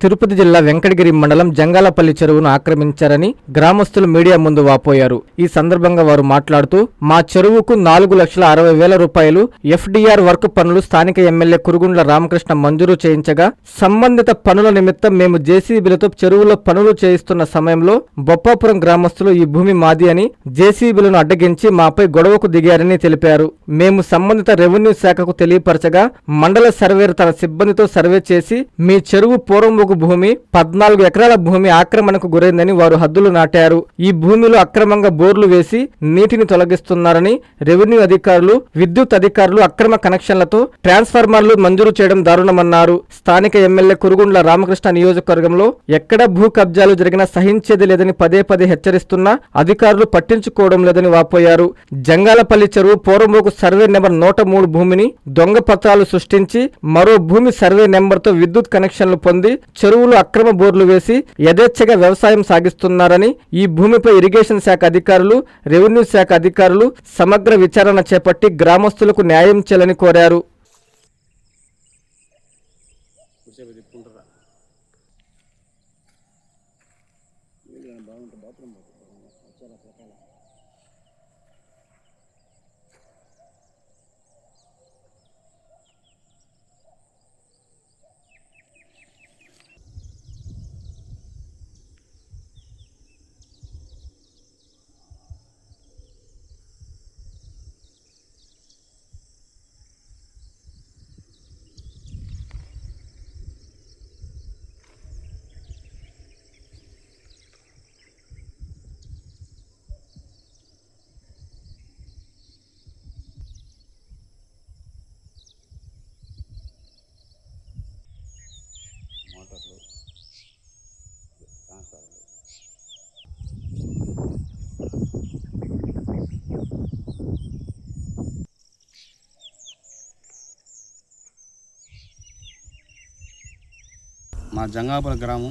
తిరుపతి జిల్లా వెంకటగిరి మండలం జంగాలపల్లి చెరువును ఆక్రమించారని గ్రామస్తులు మీడియా ముందు వాపోయారు. ఈ సందర్భంగా వారు మాట్లాడుతూ మా చెరువుకు 4,60,000 రూపాయలు ఎఫ్డీఆర్ వర్క్ పనులు స్థానిక ఎమ్మెల్యే కురుగుండ్ల రామకృష్ణ మంజూరు చేయించగా సంబంధిత పనుల నిమిత్తం మేము జేసీబీలతో చెరువులో పనులు చేయిస్తున్న సమయంలో బొప్పాపురం గ్రామస్తులు ఈ భూమి మాది అని జేసీబీలను అడ్డగించి మాపై గొడవకు దిగారని తెలిపారు. మేము సంబంధిత రెవెన్యూ శాఖకు తెలియపరచగా మండల సర్వేర్ తన సిబ్బందితో సర్వే చేసి మీ చెరువు పూర్వం భూమి 14 ఎకరాల భూమి ఆక్రమణకు గురైందని వారు హద్దులు నాటారు. ఈ భూమిలో అక్రమంగా బోర్లు వేసి నీటిని తొలగిస్తున్నారని రెవెన్యూ అధికారులు, విద్యుత్ అధికారులు అక్రమ కనెక్షన్లతో ట్రాన్స్ఫార్మర్లు మంజూరు చేయడం దారుణమన్నారు. స్థానిక ఎమ్మెల్యే కురుగుండ్ల రామకృష్ణ నియోజకవర్గంలో ఎక్కడ భూ కబ్జాలు జరిగినా సహించేది లేదని పదే పదే హెచ్చరిస్తున్నా అధికారులు పట్టించుకోవడం లేదని వాపోయారు. జంగాలపల్లి చెరువు పూర్వమోకు సర్వే నెంబర్ 103 భూమిని దొంగ పత్రాలు సృష్టించి మరో భూమి సర్వే నెంబర్తో విద్యుత్ కనెక్షన్లు పొంది చెరువులు అక్రమ బోర్లు వేసి యథేచ్ఛగా వ్యవసాయం సాగిస్తున్నారని, ఈ భూమిపై ఇరిగేషన్ శాఖ అధికారులు, రెవెన్యూ శాఖ అధికారులు సమగ్ర విచారణ చేపట్టి గ్రామస్తులకు న్యాయం చేయాలని కోరారు. మా జంగాపురం గ్రామం,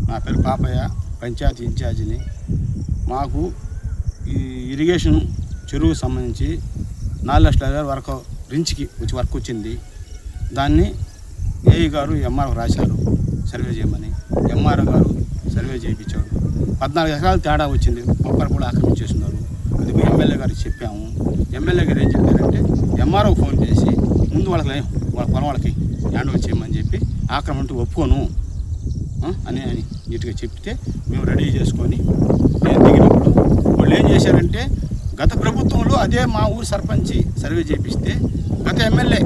నా పేరు పాపయ్య, పంచాయతీ ఇన్ఛార్జిని. మాకు ఈ ఇరిగేషన్ చెరువుకు సంబంధించి 4,00,000 వరకు రించ్కి వర్క్ వచ్చింది. దాన్ని ఏఈ గారు ఎంఆర్ఓ రాశారు సర్వే చేయమని. ఎంఆర్ఓ గారు సర్వే చేయించాడు. 14 ఎకరాలు తేడా వచ్చింది. ఒక్కరు కూడా ఆక్రమించేస్తున్నారు. అది ఎమ్మెల్యే గారికి చెప్పాము. ఎమ్మెల్యే గారు ఏం చెప్పారంటే ఎంఆర్ఓ ఫోన్ చేసి ముందు వాళ్ళ పొలం వాళ్ళకి హ్యాండ్ ఓవర్ చేయమని చెప్పి ఆక్రమణ ఒప్పుకోను అని నీట్గా చెప్తే మేము రెడీ చేసుకొని నేను దిగినప్పుడు వాళ్ళు ఏం చేశారంటే గత ప్రభుత్వంలో అదే మా ఊరు సర్పంచి సర్వే చేపిస్తే గత ఎమ్మెల్యే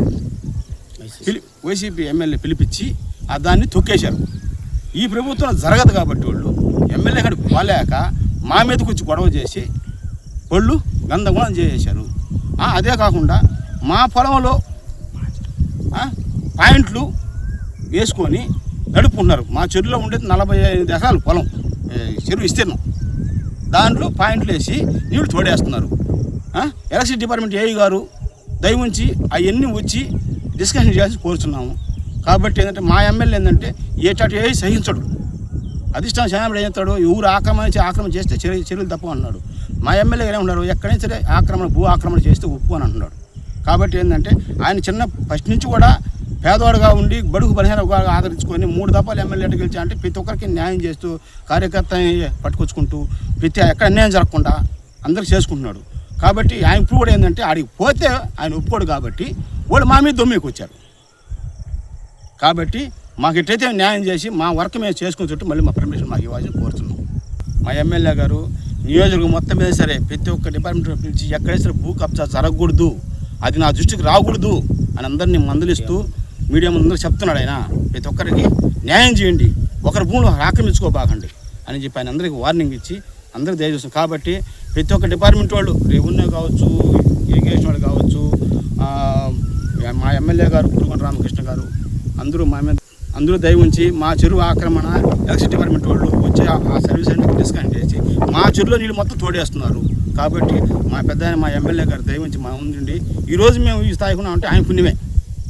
వైసీపీ ఎమ్మెల్యే పిలిపించి దాన్ని తొక్కేశారు. ఈ ప్రభుత్వం జరగదు కాబట్టి వాళ్ళు ఎమ్మెల్యే కాడికి పోలేక మా మీదకి వచ్చి గొడవ చేసి వాళ్ళు గందరగోళం చేసేశారు. అదే కాకుండా మా పొలంలో పాయింట్లు వేసుకొని నడుపుకుంటున్నారు. మా చెరువులో ఉండేది 45 ఎకరాలు పొలం, చెరువు విస్తీర్ణం. దాంట్లో పాయింట్లు వేసి నీళ్లు తోడేస్తున్నారు. ఎలక్ట్రిసిటీ డిపార్ట్మెంట్ ఏఈ గారు దయవుంచి అవన్నీ వచ్చి డిస్కషన్ చేసి కోరుతున్నాము. కాబట్టి ఏంటంటే మా ఎమ్మెల్యే ఏంటంటే ఏవి సహించడు. అధిష్టానం శాసనసభ్యుడు ఏం చెప్తాడు, ఊరు ఆక్రమణ చేస్తే చర్యలు తప్పు అంటున్నాడు. మా ఎమ్మెల్యే ఏమన్నారు, ఎక్కడైనా సరే భూ ఆక్రమణ చేస్తే ఒప్పు అని అంటున్నాడు. కాబట్టి ఏంటంటే ఆయన ఫస్ట్ నుంచి కూడా పేదవాడుగా ఉండి బడుగు బలహీనంగా ఆదరించుకొని 3 దఫాలు ఎమ్మెల్యేకి గెలిచి అంటే ప్రతి ఒక్కరికి న్యాయం చేస్తూ కార్యకర్తని పట్టుకొచ్చుకుంటూ ఎక్కడ అన్యాయం జరగకుండా అందరికి చేసుకుంటున్నాడు. కాబట్టి ఆయన ఇప్పుడు కూడా ఏంటంటే ఆడికి పోతే ఆయన ఒప్పుకోడు. కాబట్టి వాళ్ళు మా మీద దొమ్మికి వచ్చారు. కాబట్టి మాకు ఎట్లయితే న్యాయం చేసి మా వర్క్ మేము చేసుకుని చుట్టూ మళ్ళీ మా పర్మిషన్ మాకు ఇవ్వాలని కోరుతున్నాం. మా ఎమ్మెల్యే గారు నియోజకవర్గం మొత్తం మీద సరే ప్రతి ఒక్క డిపార్ట్మెంట్ పిలిచి ఎక్కడైతే సరే భూ కబ్జా జరగకూడదు, అది నా దృష్టికి రాకూడదు అని అందరినీ మందలిస్తూ మీడియా ముందు చెప్తున్నాడు. ఆయన ప్రతి ఒక్కరికి న్యాయం చేయండి, ఒకరి భూములు ఆక్రమించుకోబాకండి అని చెప్పి ఆయన అందరికీ వార్నింగ్ ఇచ్చి అందరికీ దయచేస్తుంది. కాబట్టి ప్రతి ఒక్క డిపార్ట్మెంట్ వాళ్ళు, రెవెన్యూ కావచ్చు, ఇరిగేషన్ వాళ్ళు కావచ్చు, మా ఎమ్మెల్యే గారు కురుగుండ్ల రామకృష్ణ గారు అందరూ దయ ఉంచి మా చెరువు ఆక్రమణ ఎలక్ట్రిసిటీ డిపార్ట్మెంట్ వాళ్ళు వచ్చి ఆ సర్వీస్ అన్ని డిస్కౌంట్ చేసి మా చెరువులో నీళ్ళు మొత్తం తోడేస్తున్నారు. కాబట్టి మా ఎమ్మెల్యే గారు దయ ఉంచి మా ఉండి ఈరోజు మేము ఈ స్థాయికి ఉన్నామంటే ఆయన పుణ్యమే.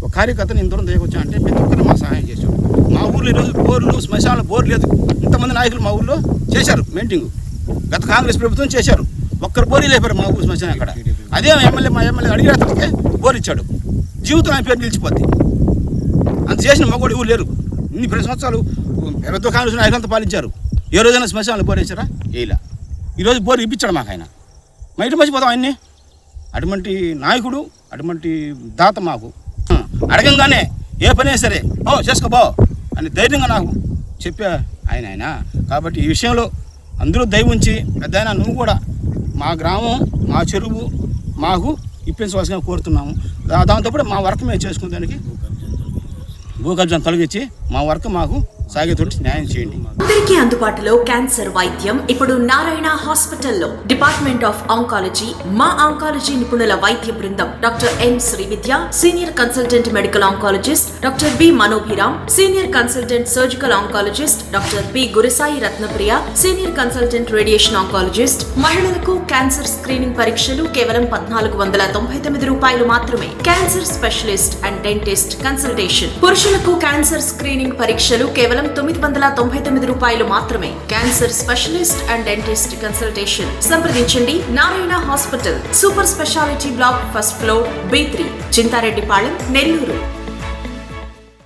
ఒక కార్యకర్తను ఇంతవరకు దయకొచ్చామంటే ప్రతి ఒక్కరు మా సహాయం చేశారు. మా ఊర్లో ఈరోజు బోర్లు, శ్మశానంలో బోర్ లేదు. ఇంతమంది నాయకులు మా ఊళ్ళో చేశారు మెయింటింగ్. గత కాంగ్రెస్ ప్రభుత్వం చేశారు. ఒక్కరు బోరీ లేపారు మా ఊరు శ్మశానం అక్కడ. అదే మా ఎమ్మెల్యే అడిగిన అతనికి బోర్ ఇచ్చాడు. జీవితం ఆయన పేరు నిలిచిపోద్ది. అంత చేసిన మగవాడు ఎవరు లేరు. ఇన్ని 10 సంవత్సరాలు ఎవరితో కాంగ్రెస్ నాయకులంతా పాలించారు. ఏ రోజైనా శ్మశానాలు బోర్ వేసారా? వేయలే. ఈరోజు బోర్ ఇప్పించాడు మాకు ఆయన. మా ఇంటి మర్చిపోతాం ఆయన్ని. అటువంటి నాయకుడు, అటువంటి దాత మాకు. అడగంగానే ఏ పనే సరే చేసుకోబో అని ధైర్యంగా నాకు చెప్పే ఆయన. కాబట్టి ఈ విషయంలో అందరూ దయ ఉంచి పెద్ద నువ్వు కూడా మా గ్రామం, మా చెరువు మాకు ఇప్పించవలసిగా కోరుతున్నాము. దాంతోపాటు మా వర్క్ మేము చేసుకునే దానికి భూ కబ్జాను తొలగించి మా వర్క్ మాకు సాగేతోటి న్యాయం చేయండి. అందరికీ అందుబాటులో క్యాన్సర్ వైద్యం ఇప్పుడు నారాయణ హాస్పిటల్లో. డిపార్ట్మెంట్ ఆఫ్ ఆంకాలజీ, మా ఆంకాలజీ నిపుణుల వైద్య బృందం doctor M Srividya, senior consultant medical oncologist doctor B Manobhiram, senior consultant surgical oncologist doctor B Gurusai Ratnapriya, senior consultant radiation oncologist. మహిళలకు క్యాన్సర్ స్క్రీనింగ్ పరీక్షలు కేవలం 1499 రూపాయలు మాత్రమే. Cancer specialist and dentist consultation. పురుషులకు క్యాన్సర్ స్క్రీనింగ్ పరీక్షలు కేవలం 999 రూపాయలు మాత్రమే. Cancer specialist and dentist consultation. సంప్రదించండి Narayana hospital, super speciality block, first floor, B3, Chintareddypalem, Nellore.